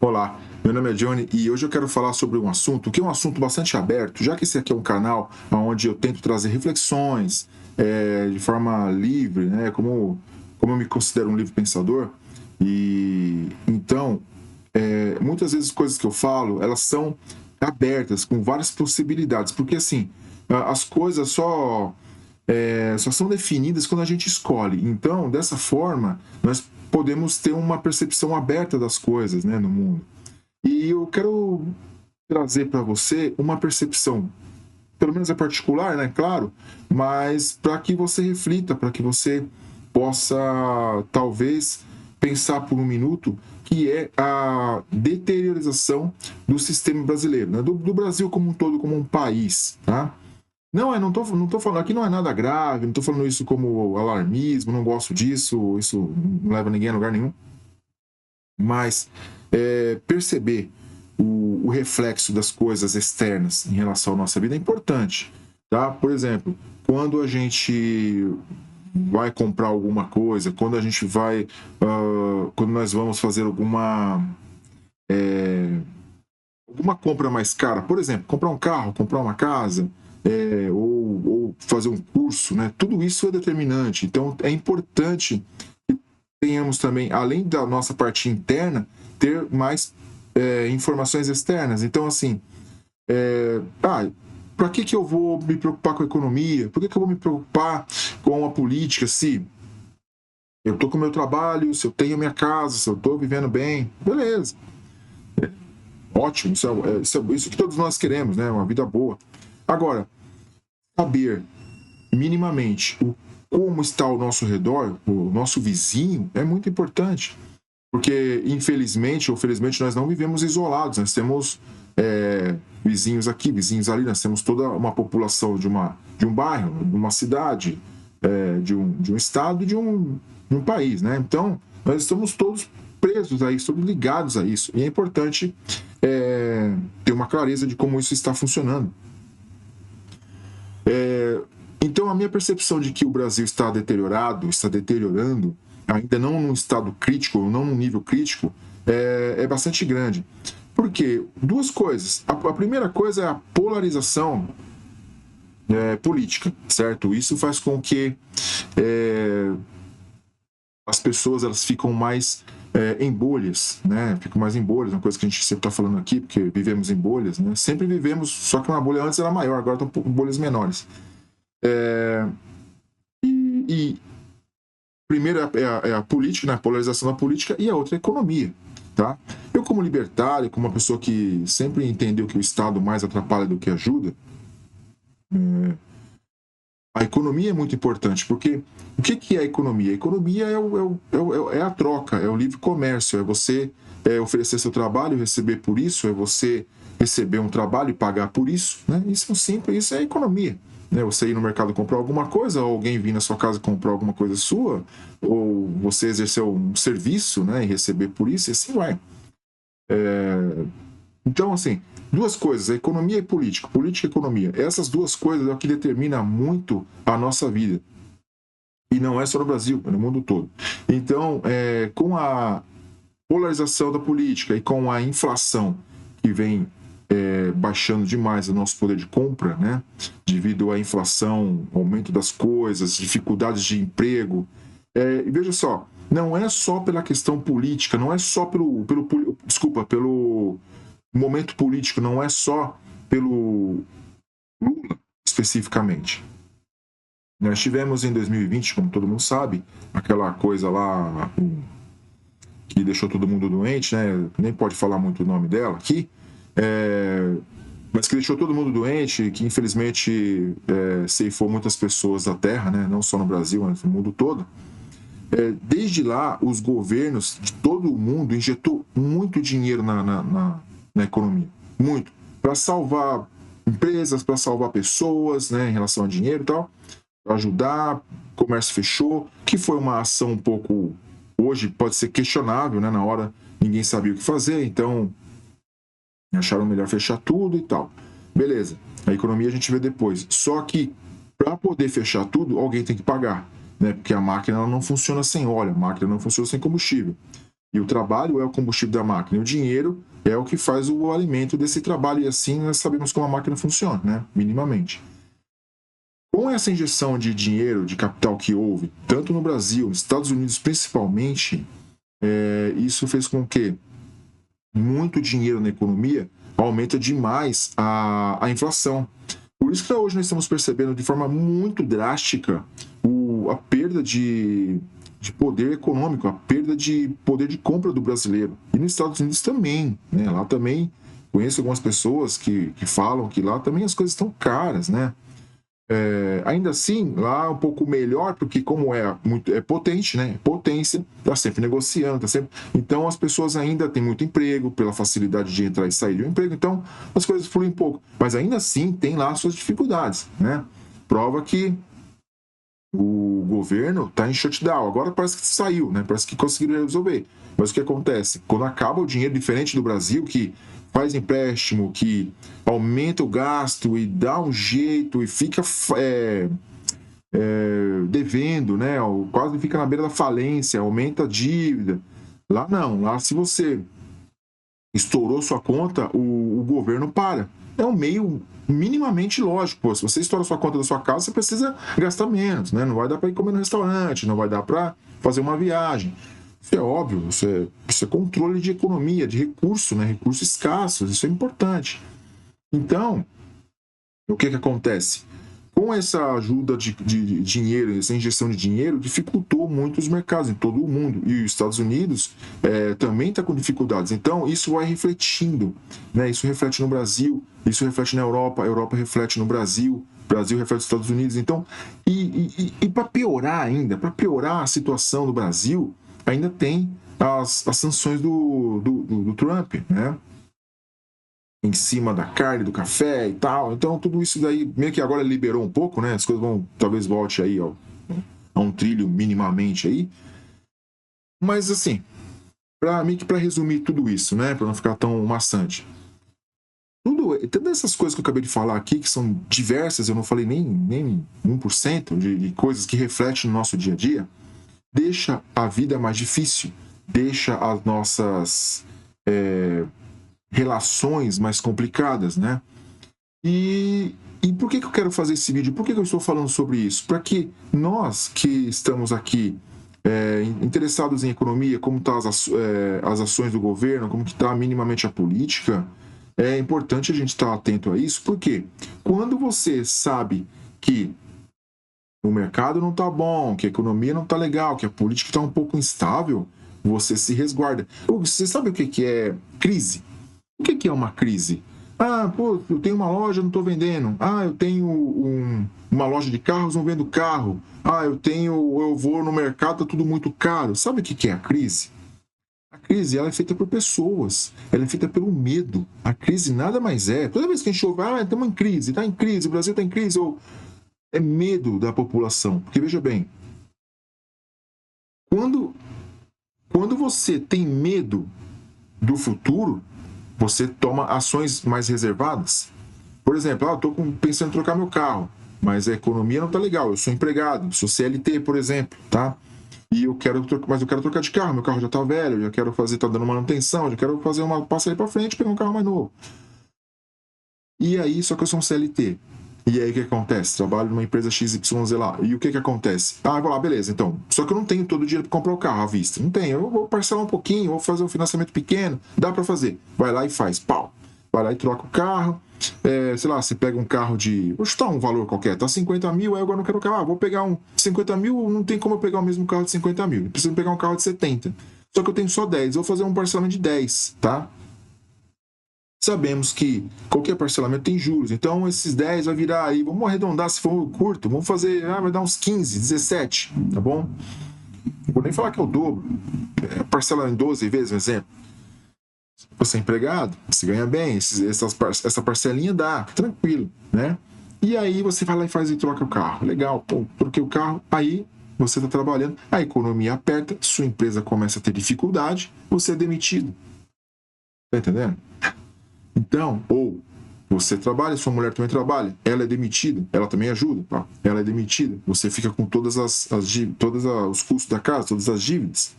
Olá, meu nome é Johnny e hoje eu quero falar sobre um assunto que é um assunto bastante aberto, já que esse aqui é um canal onde eu tento trazer reflexões de forma livre, né? Como eu me considero um livre pensador. E então, muitas vezes as coisas que eu falo, elas são abertas, com várias possibilidades, porque assim, as coisas só são definidas quando a gente escolhe. Então, dessa forma, nós podemos ter uma percepção aberta das coisas, né, no mundo. E eu quero trazer para você uma percepção, pelo menos é particular, né, claro, mas para que você reflita, para que você possa, talvez, pensar por um minuto, que é a deteriorização do sistema brasileiro, né, do Brasil como um todo, como um país, tá? Não tô falando, aqui não é nada grave, não tô falando isso como alarmismo, não gosto disso, isso não leva ninguém a lugar nenhum, mas perceber o reflexo das coisas externas em relação à nossa vida é importante, tá? Por exemplo, quando a gente vai comprar alguma coisa, quando a gente vai, quando nós vamos fazer alguma compra mais cara, por exemplo, comprar um carro, comprar uma casa, ou fazer um curso, né? Tudo isso é determinante. Então, é importante que tenhamos também, além da nossa parte interna, ter mais informações externas. Então, assim, para que eu vou me preocupar com a economia? Por que eu vou me preocupar com a política se eu estou com o meu trabalho, se eu tenho a minha casa, se eu estou vivendo bem? Beleza, ótimo, isso que todos nós queremos, né? Uma vida boa. Agora, saber minimamente como está ao nosso redor, o nosso vizinho, é muito importante. Porque, infelizmente ou felizmente, nós não vivemos isolados, nós temos vizinhos aqui, vizinhos ali, nós temos toda uma população de um bairro, de uma cidade, de um estado, de um país, né? Então, nós estamos todos presos a isso, todos ligados a isso, e é importante ter uma clareza de como isso está funcionando. Então, a minha percepção de que o Brasil está deteriorado, está deteriorando, ainda não num estado crítico, não num nível crítico, é bastante grande. Por quê? Duas coisas. A primeira coisa é a polarização política, certo? Isso faz com que as pessoas elas ficam mais em bolhas, né? Ficam mais em bolhas, uma coisa que a gente sempre está falando aqui, porque vivemos em bolhas, né? Sempre vivemos, só que uma bolha antes era maior, agora estão bolhas menores. E primeiro é a política, né, a polarização da política, e a outra é a economia. Tá? Eu, como libertário, como uma pessoa que sempre entendeu que o Estado mais atrapalha do que ajuda, a economia é muito importante, porque o que é a economia? A economia é a troca, é o livre comércio, é você oferecer seu trabalho, receber por isso, é você receber um trabalho e pagar por isso. Né? Isso é simples, isso é economia. Né? Você ir no mercado comprar alguma coisa, ou alguém vir na sua casa comprar alguma coisa sua, ou você exercer um serviço, né, e receber por isso, e assim vai. Então, assim, duas coisas, economia e política, política e economia. Essas duas coisas é o que determina muito a nossa vida. E não é só no Brasil, é no mundo todo. Então, com a polarização da política e com a inflação que vem baixando demais o nosso poder de compra, né? Devido à inflação, aumento das coisas, dificuldades de emprego. E veja só, não é só pela questão política, não é só pelo momento político, não é só pelo Lula especificamente. Nós tivemos em 2020, como todo mundo sabe, aquela coisa lá que deixou todo mundo doente, né? Nem pode falar muito o nome dela aqui, mas que deixou todo mundo doente, que infelizmente ceifou muitas pessoas da Terra, né? Não só no Brasil, mas no mundo todo. Desde lá, os governos de todo o mundo injetou muito dinheiro na economia, muito, para salvar empresas, para salvar pessoas, né, em relação a dinheiro e tal, para ajudar, o comércio fechou, que foi uma ação um pouco, hoje pode ser questionável, né, na hora ninguém sabia o que fazer, então acharam melhor fechar tudo e tal. Beleza, a economia a gente vê depois, só que para poder fechar tudo, alguém tem que pagar. Né, porque a máquina ela não funciona sem óleo, a máquina não funciona sem combustível. E o trabalho é o combustível da máquina. E o dinheiro é o que faz o alimento desse trabalho. E assim nós sabemos como a máquina funciona, né? Minimamente. Com essa injeção de dinheiro, de capital que houve, tanto no Brasil, nos Estados Unidos principalmente, isso fez com que muito dinheiro na economia aumenta demais a inflação. Por isso que hoje nós estamos percebendo de forma muito drástica a perda de poder econômico, a perda de poder de compra do brasileiro. E nos Estados Unidos também, né? Lá também conheço algumas pessoas que falam que lá também as coisas estão caras, né? Ainda assim, lá é um pouco melhor, porque como é potente, né? Potência, está sempre negociando, tá sempre. Então as pessoas ainda têm muito emprego, pela facilidade de entrar e sair de um emprego, então as coisas fluem um pouco. Mas ainda assim tem lá suas dificuldades, né? Prova que o governo está em shutdown. Agora parece que saiu, né? Parece que conseguiram resolver. Mas o que acontece? Quando acaba o dinheiro, diferente do Brasil, que faz empréstimo, que aumenta o gasto e dá um jeito e fica devendo, né? Quase fica na beira da falência, aumenta a dívida. Lá não, lá se você estourou sua conta, o governo para. É um meio minimamente lógico. Pô, se você estoura sua conta da sua casa, você precisa gastar menos, né? Não vai dar para ir comer no restaurante, não vai dar para fazer uma viagem. Isso é óbvio, isso é controle de economia, de recurso, né? Recursos escassos, isso é importante. Então, o que acontece? Com essa ajuda de dinheiro, essa injeção de dinheiro, dificultou muito os mercados em todo o mundo. E os Estados Unidos também está com dificuldades. Então, isso vai refletindo. Né? Isso reflete no Brasil, isso reflete na Europa, a Europa reflete no Brasil, o Brasil reflete nos Estados Unidos. Então, e para piorar ainda, para piorar a situação do Brasil, ainda tem as sanções do Trump, né? Em cima da carne, do café e tal. Então, tudo isso daí, meio que agora liberou um pouco, né? As coisas talvez volte aí a um trilho minimamente aí. Mas, assim, para resumir tudo isso, né? Para não ficar tão maçante. Todas essas coisas que eu acabei de falar aqui, que são diversas, eu não falei nem 1% de coisas que refletem no nosso dia a dia, deixa a vida mais difícil, deixa as nossas relações mais complicadas, né? E por que eu quero fazer esse vídeo? Por que eu estou falando sobre isso? Para que nós que estamos aqui interessados em economia, como estão as ações do governo, como que está minimamente a política, é importante a gente estar atento a isso, porque quando você sabe que o mercado não está bom, que a economia não está legal, que a política está um pouco instável, você se resguarda. Você sabe o que é crise? O que é uma crise? Ah, pô, eu tenho uma loja, não estou vendendo. Ah, eu tenho uma loja de carros, não vendo carro. Ah, eu vou no mercado, tá tudo muito caro. Sabe o que é a crise? A crise, ela é feita por pessoas. Ela é feita pelo medo. A crise nada mais é. Toda vez que a gente ouve, estamos em crise, está em crise, o Brasil está em crise, ou é medo da população. Porque veja bem, quando você tem medo do futuro, você toma ações mais reservadas. Por exemplo, eu estou pensando em trocar meu carro, mas a economia não está legal, eu sou empregado, sou CLT, por exemplo, tá? E eu quero trocar de carro, meu carro já está velho, eu já quero tá dando manutenção, eu já quero fazer passa aí para frente e pegar um carro mais novo. E aí, só que eu sou um CLT. E aí o que acontece? Trabalho numa empresa XYZ lá. E o que acontece? Eu vou lá, beleza, então. Só que eu não tenho todo o dinheiro para comprar o carro à vista. Não tenho. Eu vou parcelar um pouquinho, vou fazer um financiamento pequeno. Dá para fazer. Vai lá e faz. Pau. Vai lá e troca o carro. Sei lá, você pega um carro de... Vou chutar um valor qualquer. Tá 50 mil, aí agora não quero o carro. Vou pegar um 50 mil, não tem como eu pegar o mesmo carro de 50 mil. Eu preciso pegar um carro de 70. Só que eu tenho só 10. Eu vou fazer um parcelamento de 10, tá? Sabemos que qualquer parcelamento tem juros, então esses 10 vai virar aí, vamos arredondar se for curto, vamos fazer, vai dar uns 15, 17, tá bom? Não vou nem falar que é o dobro, parcela em 12 vezes, um exemplo. Você é empregado, você ganha bem, essa parcelinha dá, tranquilo, né? E aí você vai lá e faz e troca o carro, legal, pô, troquei o carro, aí você está trabalhando, a economia aperta, sua empresa começa a ter dificuldade, você é demitido. Tá entendendo? Então, ou você trabalha, sua mulher também trabalha, ela é demitida, ela também ajuda, tá? Ela é demitida, você fica com todos os custos da casa, todas as dívidas.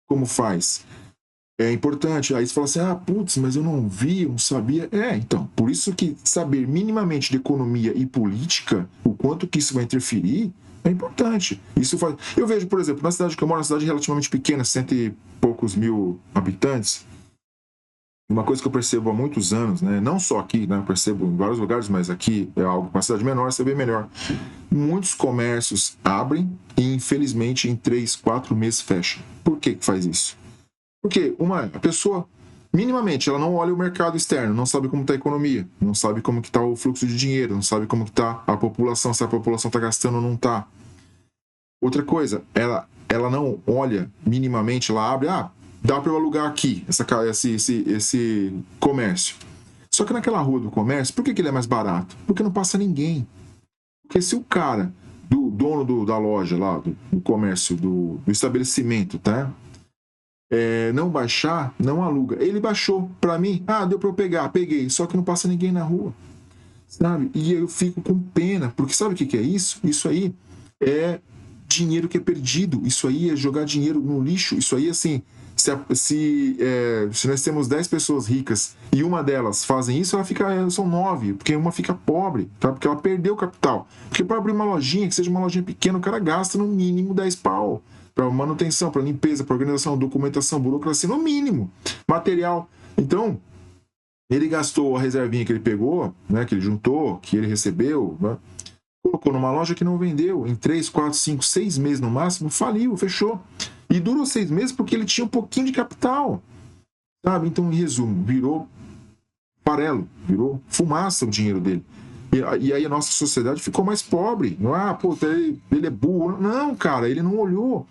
como faz. É importante. Aí você fala assim, putz, mas eu não vi, eu não sabia. Então, por isso que saber minimamente de economia e política, o quanto que isso vai interferir, é importante. Isso faz... Eu vejo, por exemplo, na cidade que eu moro, uma cidade relativamente pequena, 100 e poucos mil habitantes, uma coisa que eu percebo há muitos anos, né? Não só aqui, né? Eu percebo em vários lugares, mas aqui é algo, uma cidade menor, você vê melhor. Muitos comércios abrem e, infelizmente, em 3, 4 meses fecham. Por que faz isso? Porque a pessoa, minimamente, ela não olha o mercado externo, não sabe como está a economia, não sabe como está o fluxo de dinheiro, não sabe como está a população, se a população está gastando ou não está. Outra coisa, ela não olha minimamente, ela abre, dá para eu alugar aqui esse comércio. Só que naquela rua do comércio, por que ele é mais barato? Porque não passa ninguém. Porque se o cara, do dono da loja lá, do comércio, do estabelecimento, tá? Não baixar, não aluga. Ele baixou para mim, deu para eu pegar, peguei, só que não passa ninguém na rua, sabe? E eu fico com pena, porque sabe o que é isso? Isso aí é dinheiro que é perdido, isso aí é jogar dinheiro no lixo, isso aí, assim, se nós temos 10 pessoas ricas e uma delas fazem isso, são 9, porque uma fica pobre, tá? Porque ela perdeu o capital. Porque para abrir uma lojinha, que seja uma lojinha pequena, o cara gasta no mínimo 10 pau para manutenção, para limpeza, para organização, documentação, burocracia, no mínimo, material. Então, ele gastou a reservinha que ele pegou, né, que ele juntou, que ele recebeu, né, colocou numa loja que não vendeu, em 3, 4, 5, 6 meses no máximo, faliu, fechou. E durou 6 meses porque ele tinha um pouquinho de capital, sabe? Então, em resumo, virou farelo, virou fumaça o dinheiro dele. E aí a nossa sociedade ficou mais pobre. Ele é burro. Não, cara, ele não olhou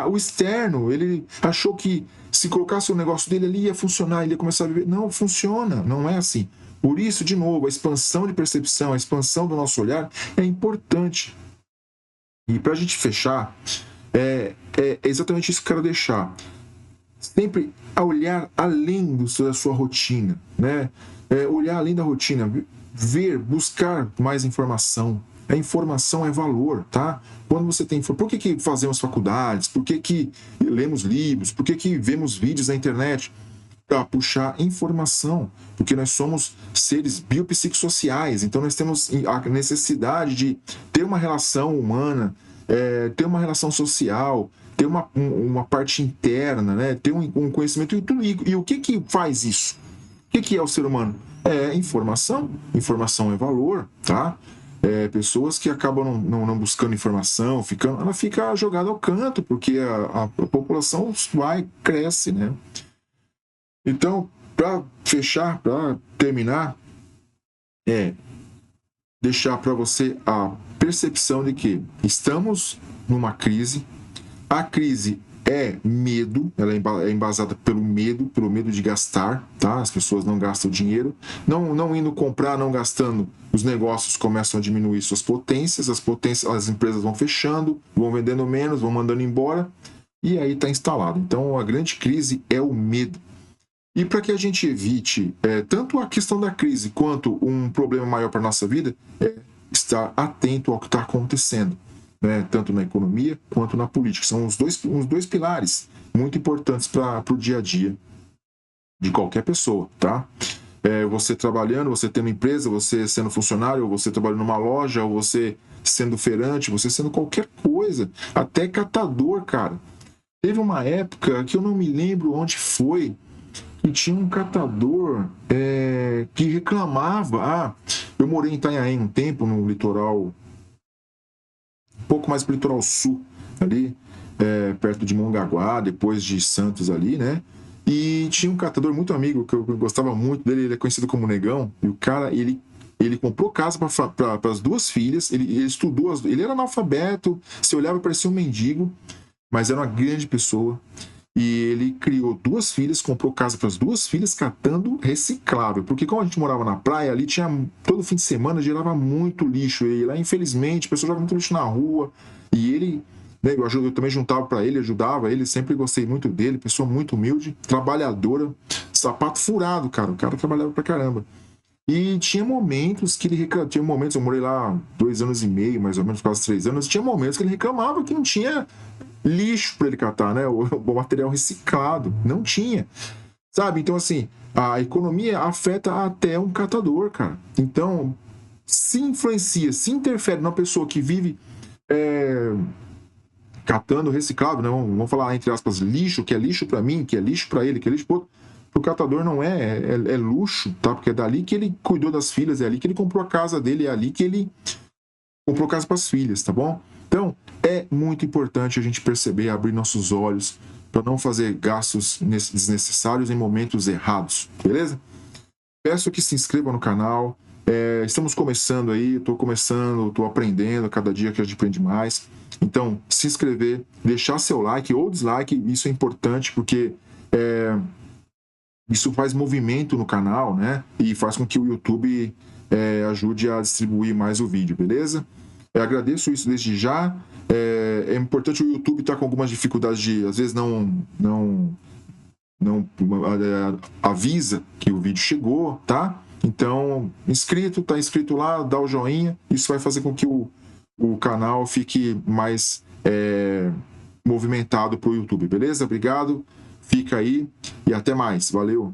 o externo. Ele achou que se colocasse o negócio dele ali ia funcionar, ele ia começar a viver. Não funciona, não é assim. Por isso, de novo, a expansão de percepção, a expansão do nosso olhar é importante. E para a gente fechar, é exatamente isso que eu quero deixar. Sempre a olhar além da sua rotina, né? Olhar além da rotina, ver, buscar mais informação. A informação é valor, tá? Quando você tem... Por que fazemos faculdades? Por que lemos livros? Por que vemos vídeos na internet? Para puxar informação, porque nós somos seres biopsicossociais, então nós temos a necessidade de ter uma relação humana, ter uma relação social, ter uma parte interna, né? Ter um conhecimento e o que faz isso? O que é o ser humano? É informação. Informação é valor, tá? Pessoas que acabam não buscando informação, ela fica jogada ao canto, porque a população cresce, né? Então, para fechar, para terminar, deixar para você a percepção de que estamos numa crise. A crise é medo, ela é embasada pelo medo de gastar, tá? As pessoas não gastam dinheiro, não indo comprar, não gastando, os negócios começam a diminuir suas potências, as empresas vão fechando, vão vendendo menos, vão mandando embora, e aí está instalado. Então, a grande crise é o medo. E para que a gente evite tanto a questão da crise quanto um problema maior para a nossa vida, estar atento ao que está acontecendo, né? Tanto na economia quanto na política. São os dois pilares muito importantes para o dia a dia de qualquer pessoa, tá? Você trabalhando, você tendo empresa, você sendo funcionário, ou você trabalhando numa loja, ou você sendo feirante, você sendo qualquer coisa, até catador, cara. Teve uma época que eu não me lembro onde foi, e tinha um catador que reclamava. Eu morei em Itanhaém um tempo, no litoral, um pouco mais para o litoral sul, ali, perto de Mongaguá, depois de Santos ali, né? E tinha um catador muito amigo, que eu gostava muito dele, ele é conhecido como Negão, e o cara, ele comprou casa para as duas filhas, ele estudou, ele era analfabeto, se olhava parecia um mendigo, mas era uma grande pessoa. E ele criou 2 filhas, comprou casa para as 2 filhas, catando reciclável. Porque como a gente morava na praia, ali tinha, todo fim de semana, gerava muito lixo. E lá, infelizmente, a pessoa joga muito lixo na rua. E ele, né, eu também juntava para ele, ajudava ele, sempre gostei muito dele, pessoa muito humilde, trabalhadora, sapato furado, cara. O cara trabalhava pra caramba. E tinha momentos que ele reclamava, eu morei lá 2 anos e meio, mais ou menos, quase 3 anos, tinha momentos que ele reclamava que não tinha lixo para ele catar, né? O material reciclado. Não tinha. Sabe? Então, assim, a economia afeta até um catador, cara. Então, se influencia, se interfere numa pessoa que vive catando reciclado, né? Vamos falar, entre aspas, lixo, que é lixo para mim, que é lixo para ele, que é lixo para outro. O catador não é luxo, tá? Porque é dali que ele cuidou das filhas, é ali que ele comprou a casa dele, é ali que ele comprou casa para as filhas, tá bom? Então, é muito importante a gente perceber, abrir nossos olhos para não fazer gastos desnecessários em momentos errados, beleza? Peço que se inscreva no canal. Estamos começando aí, estou aprendendo, cada dia que a gente aprende mais. Então, se inscrever, deixar seu like ou dislike, isso é importante porque isso faz movimento no canal, né? E faz com que o YouTube ajude a distribuir mais o vídeo, beleza? Eu agradeço isso desde já. É importante, o YouTube está com algumas dificuldades de, às vezes, não avisa que o vídeo chegou, tá? Então, tá inscrito lá, dá o joinha. Isso vai fazer com que o canal fique mais movimentado para o YouTube, beleza? Obrigado, fica aí e até mais. Valeu!